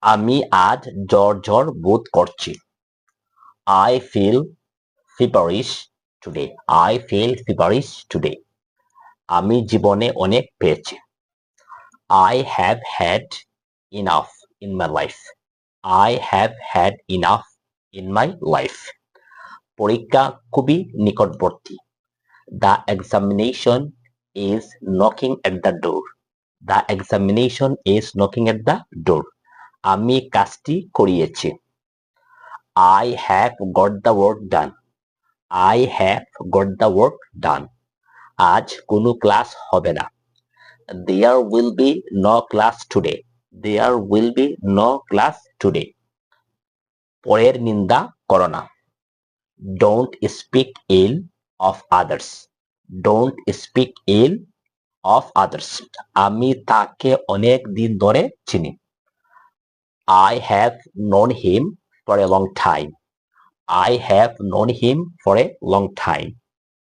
আমি আজ জ্বর জ্বর বোধ করছি। I feel feverish today. I feel feverish today. আমি জীবনে অনেক পেয়েছি। I have had enough in my life. I have had enough in my life. পরীক্ষা খুবই নিকটবর্তী। The examination is knocking at the door. The examination is knocking at the door. আমি কাজটি করিয়েছি। I have got the work done. I have got the work done. আজ কোনো class হবে না। There will be no class today. There will be no class today. পরের নিন্দা করো না। Don't speak ill of others. Don't speak ill of others. আমি তাকে অনেক দিন ধরে চিনি। I have known him for a long time. I have known him for a long time.